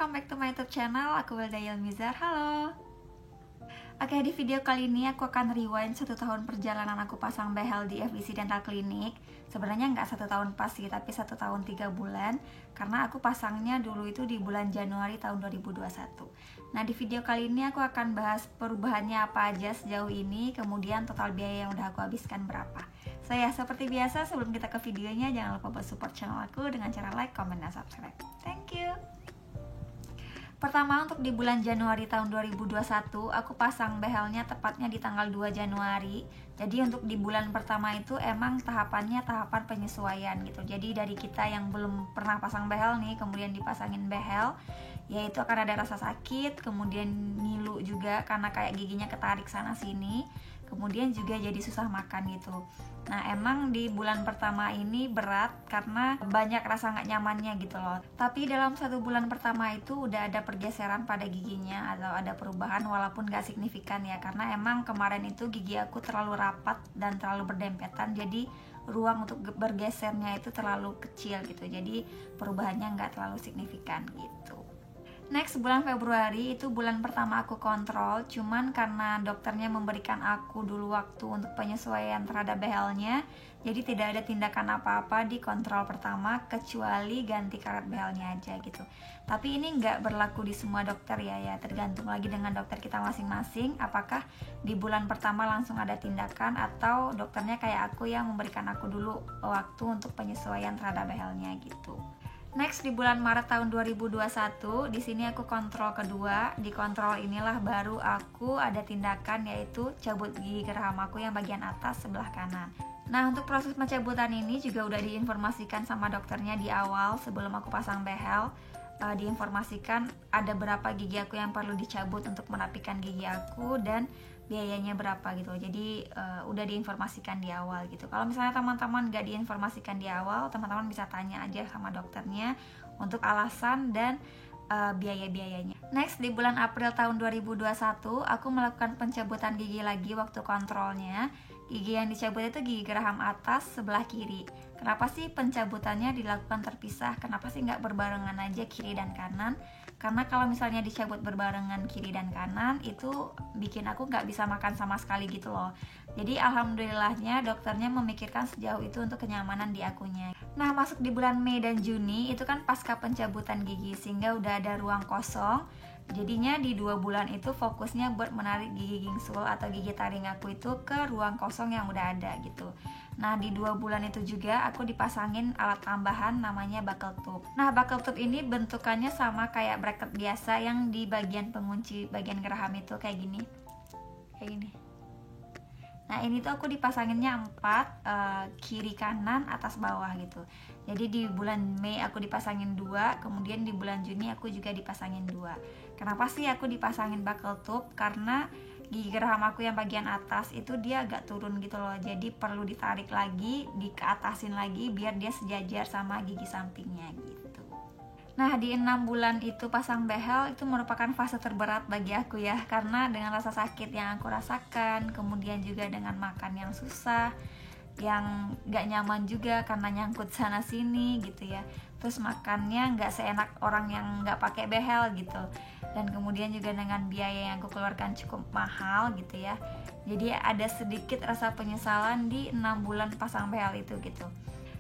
welcome back to my YouTube channel. Aku Wilda Yilmizar, halo. Oke, di video kali ini aku akan rewind 1 tahun perjalanan aku pasang behel di FEC Dental Clinic. Sebenarnya nggak 1 tahun pas sih, tapi 1 tahun 3 bulan. Karena aku pasangnya dulu itu di bulan Januari tahun 2021. Nah, di video kali ini aku akan bahas perubahannya apa aja sejauh ini, kemudian total biaya yang udah aku habiskan berapa. So ya, seperti biasa sebelum kita ke videonya, jangan lupa buat support channel aku dengan cara like, comment, dan subscribe. Thank you. Pertama, untuk di bulan Januari tahun 2021, aku pasang behelnya tepatnya di tanggal 2 Januari. Jadi untuk di bulan pertama itu emang tahapannya tahapan penyesuaian gitu. Jadi dari kita yang belum pernah pasang behel nih, kemudian dipasangin behel, yaitu akan ada rasa sakit, kemudian ngilu juga karena kayak giginya ketarik sana sini, kemudian juga jadi susah makan gitu. Nah, emang di bulan pertama ini berat karena banyak rasa nggak nyamannya gitu loh. Tapi dalam 1 bulan pertama itu udah ada pergeseran pada giginya atau ada perubahan walaupun nggak signifikan ya. Karena emang kemarin itu gigi aku terlalu rapat dan terlalu berdempetan, jadi ruang untuk bergesernya itu terlalu kecil gitu. Jadi perubahannya nggak terlalu signifikan gitu. Next, bulan Februari itu bulan pertama aku kontrol, cuman karena dokternya memberikan aku dulu waktu untuk penyesuaian terhadap behelnya, jadi tidak ada tindakan apa-apa di kontrol pertama kecuali ganti karat behelnya aja gitu. Tapi ini nggak berlaku di semua dokter ya, tergantung lagi dengan dokter kita masing-masing, apakah di bulan pertama langsung ada tindakan atau dokternya kayak aku yang memberikan aku dulu waktu untuk penyesuaian terhadap behelnya gitu. Next, di bulan Maret tahun 2021, di sini aku kontrol kedua. Di kontrol inilah baru aku ada tindakan, yaitu cabut gigi geraham aku yang bagian atas sebelah kanan. Nah, untuk proses pencabutan ini juga udah diinformasikan sama dokternya di awal sebelum aku pasang behel. Diinformasikan ada berapa gigi aku yang perlu dicabut untuk merapikan gigi aku dan biayanya berapa gitu. Jadi udah diinformasikan di awal gitu. Kalau misalnya teman-teman gak diinformasikan di awal, teman-teman bisa tanya aja sama dokternya untuk alasan dan biaya-biayanya. Next, di bulan April tahun 2021, aku melakukan pencabutan gigi lagi waktu kontrolnya. Gigi yang dicabut itu gigi geraham atas sebelah kiri. Kenapa sih pencabutannya dilakukan terpisah? Kenapa sih nggak berbarengan aja kiri dan kanan? Karena kalau misalnya dicabut berbarengan kiri dan kanan, itu bikin aku nggak bisa makan sama sekali gitu loh. Jadi alhamdulillahnya dokternya memikirkan sejauh itu untuk kenyamanan di akunya. Nah, masuk di bulan Mei dan Juni itu kan pasca pencabutan gigi, sehingga udah ada ruang kosong. Jadinya di 2 bulan itu fokusnya buat menarik gigi gingsul atau gigi taring aku itu ke ruang kosong yang udah ada gitu. Nah, di 2 bulan itu juga aku dipasangin alat tambahan namanya buckle tube. Nah, buckle tube ini bentukannya sama kayak bracket biasa yang di bagian pengunci bagian geraham itu kayak gini. Nah, ini tuh aku dipasanginnya 4, kiri kanan atas bawah gitu. Jadi di bulan Mei aku dipasangin 2, kemudian di bulan Juni aku juga dipasangin 2. Kenapa sih aku dipasangin buckle tube? Karena gigi geraham aku yang bagian atas itu dia agak turun gitu loh. Jadi perlu ditarik lagi, dikeatasin lagi biar dia sejajar sama gigi sampingnya gitu. Nah, di 6 bulan itu pasang behel itu merupakan fase terberat bagi aku ya, karena dengan rasa sakit yang aku rasakan, kemudian juga dengan makan yang susah, yang gak nyaman juga karena nyangkut sana sini gitu ya. Terus makannya gak seenak orang yang gak pakai behel gitu. Dan kemudian juga dengan biaya yang aku keluarkan cukup mahal gitu ya. Jadi ada sedikit rasa penyesalan di 6 bulan pasang behel itu gitu.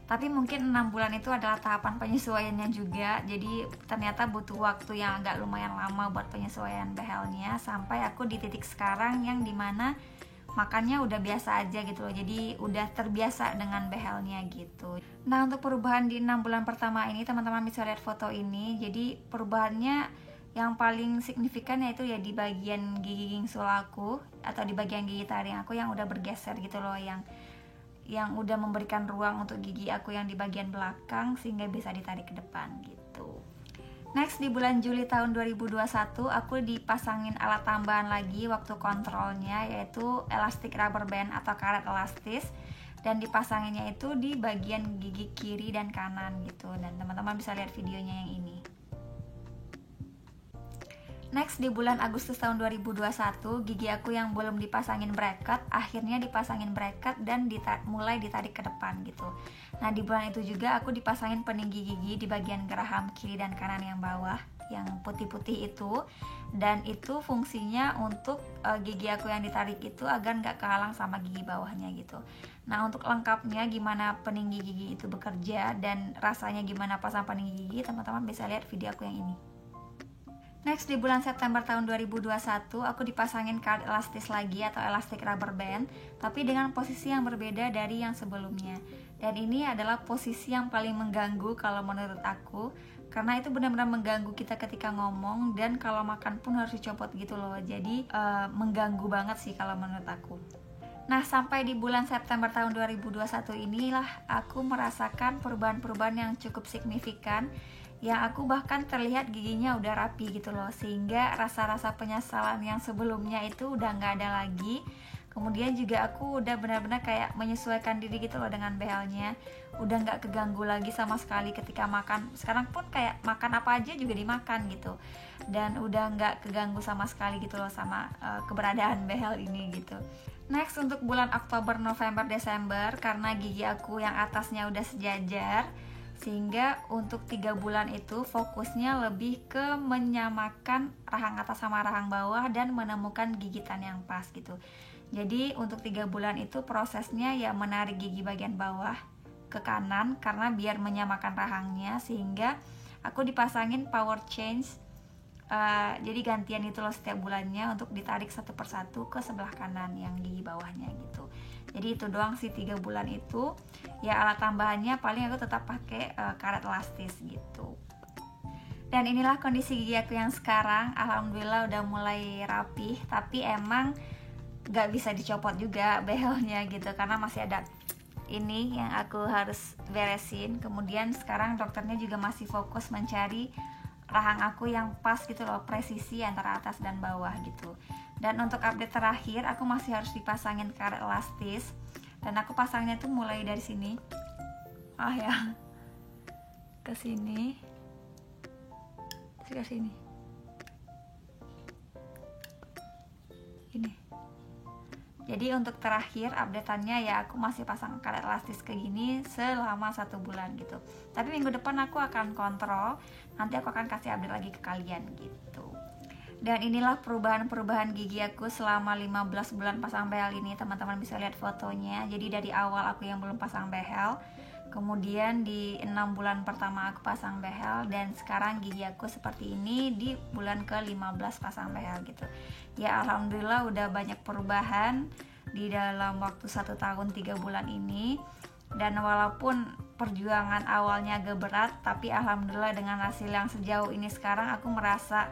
Tapi mungkin 6 bulan itu adalah tahapan penyesuaiannya juga. Jadi ternyata butuh waktu yang agak lumayan lama buat penyesuaian behelnya, sampai aku di titik sekarang yang dimana makannya udah biasa aja gitu loh. Jadi udah terbiasa dengan behelnya gitu. Nah, untuk perubahan di 6 bulan pertama ini, teman-teman bisa lihat foto ini. Jadi perubahannya yang paling signifikan yaitu ya di bagian gigi gingsul aku atau di bagian gigi taring aku yang udah bergeser gitu loh, yang udah memberikan ruang untuk gigi aku yang di bagian belakang sehingga bisa ditarik ke depan gitu. Next, di bulan Juli tahun 2021 aku dipasangin alat tambahan lagi waktu kontrolnya, yaitu elastic rubber band atau karet elastis, dan dipasanginnya itu di bagian gigi kiri dan kanan gitu. Dan teman-teman bisa lihat videonya yang ini. Next, di bulan Agustus tahun 2021, gigi aku yang belum dipasangin bracket akhirnya dipasangin bracket dan mulai ditarik ke depan gitu. Nah, di bulan itu juga aku dipasangin peninggi gigi di bagian geraham kiri dan kanan yang bawah yang putih-putih itu, dan itu fungsinya untuk gigi aku yang ditarik itu agar nggak kehalang sama gigi bawahnya gitu. Nah, untuk lengkapnya gimana peninggi gigi itu bekerja dan rasanya gimana pasang peninggi gigi, teman-teman bisa lihat video aku yang ini. Next, di bulan September tahun 2021 aku dipasangin karet elastis lagi atau elastic rubber band, tapi dengan posisi yang berbeda dari yang sebelumnya. Dan ini adalah posisi yang paling mengganggu kalau menurut aku, karena itu benar-benar mengganggu kita ketika ngomong, dan kalau makan pun harus dicopot gitu loh. Jadi mengganggu banget sih kalau menurut aku. Nah, sampai di bulan September tahun 2021 inilah aku merasakan perubahan-perubahan yang cukup signifikan, yang aku bahkan terlihat giginya udah rapi gitu loh, sehingga rasa-rasa penyesalan yang sebelumnya itu udah nggak ada lagi. Kemudian juga aku udah benar-benar kayak menyesuaikan diri gitu loh dengan behelnya, udah nggak keganggu lagi sama sekali ketika makan. Sekarang pun kayak makan apa aja juga dimakan gitu, dan udah nggak keganggu sama sekali gitu loh sama keberadaan behel ini gitu. Next, untuk bulan Oktober, November, Desember, karena gigi aku yang atasnya udah sejajar, sehingga untuk 3 bulan itu fokusnya lebih ke menyamakan rahang atas sama rahang bawah dan menemukan gigitan yang pas gitu. Jadi untuk 3 bulan itu prosesnya ya menarik gigi bagian bawah ke kanan karena biar menyamakan rahangnya, sehingga aku dipasangin power change. Jadi gantian itu loh setiap bulannya untuk ditarik satu persatu ke sebelah kanan yang gigi bawahnya gitu. Jadi itu doang sih 3 bulan itu. Ya alat tambahannya paling aku tetap pakai karet elastis gitu. Dan inilah kondisi gigi aku yang sekarang. Alhamdulillah udah mulai rapih, tapi emang gak bisa dicopot juga behelnya gitu, karena masih ada ini yang aku harus beresin. Kemudian sekarang dokternya juga masih fokus mencari rahang aku yang pas gitu loh, presisi antara atas dan bawah gitu. Dan untuk update terakhir, aku masih harus dipasangin karet elastis, dan aku pasangnya tuh mulai dari sini, ke sini, terus ke sini, ini. Jadi untuk terakhir updateannya ya aku masih pasang karet elastis kayak gini selama 1 bulan gitu. Tapi minggu depan aku akan kontrol, nanti aku akan kasih update lagi ke kalian gitu. Dan inilah perubahan-perubahan gigi aku selama 15 bulan pasang behel ini. Teman-teman bisa lihat fotonya. Jadi dari awal aku yang belum pasang behel, kemudian di 6 bulan pertama aku pasang behel, dan sekarang gigi aku seperti ini di bulan ke-15 pasang behel gitu. Ya alhamdulillah udah banyak perubahan di dalam waktu 1 tahun 3 bulan ini. Dan walaupun perjuangan awalnya agak berat, tapi alhamdulillah dengan hasil yang sejauh ini sekarang aku merasa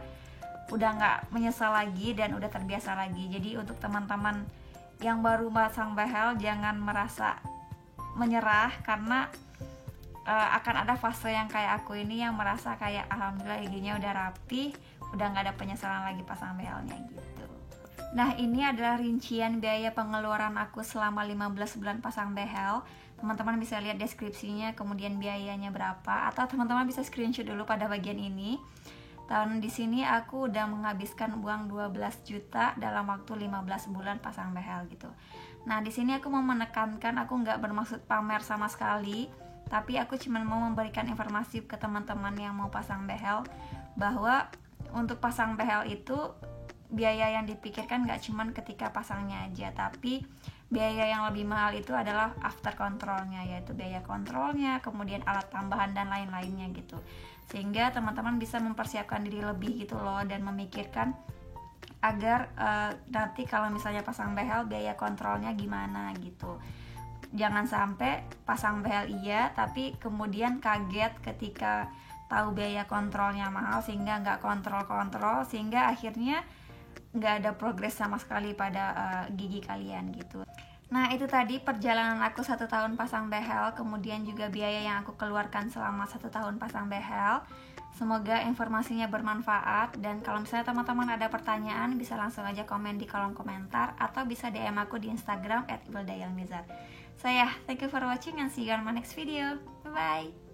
udah nggak menyesal lagi dan udah terbiasa lagi. Jadi untuk teman-teman yang baru pasang behel, jangan merasa menyerah, karena akan ada fase yang kayak aku ini yang merasa kayak alhamdulillah giginya udah rapi, udah nggak ada penyesalan lagi pasang behelnya gitu. Nah, ini adalah rincian biaya pengeluaran aku selama 15 bulan pasang behel. Teman-teman bisa lihat deskripsinya, kemudian biayanya berapa, atau teman-teman bisa screenshot dulu pada bagian ini. Dan di sini aku udah menghabiskan uang 12 juta dalam waktu 15 bulan pasang behel gitu. Nah, di sini aku mau menekankan, aku nggak bermaksud pamer sama sekali, tapi aku cuma mau memberikan informasi ke teman-teman yang mau pasang behel, bahwa untuk pasang behel itu biaya yang dipikirkan nggak cuma ketika pasangnya aja, tapi biaya yang lebih mahal itu adalah after kontrolnya, yaitu biaya kontrolnya, kemudian alat tambahan dan lain-lainnya gitu. Sehingga teman-teman bisa mempersiapkan diri lebih gitu loh, dan memikirkan agar nanti kalau misalnya pasang behel biaya kontrolnya gimana gitu. Jangan sampai pasang behel iya, tapi kemudian kaget ketika tahu biaya kontrolnya mahal sehingga nggak kontrol, sehingga akhirnya nggak ada progres sama sekali pada gigi kalian gitu. Nah, itu tadi perjalanan aku 1 tahun pasang behel, kemudian juga biaya yang aku keluarkan selama 1 tahun pasang behel. Semoga informasinya bermanfaat, dan kalau misalnya teman-teman ada pertanyaan bisa langsung aja komen di kolom komentar, atau bisa DM aku di Instagram @ibeldayalmizar. So yeah, thank you for watching and see you on my next video. Bye bye.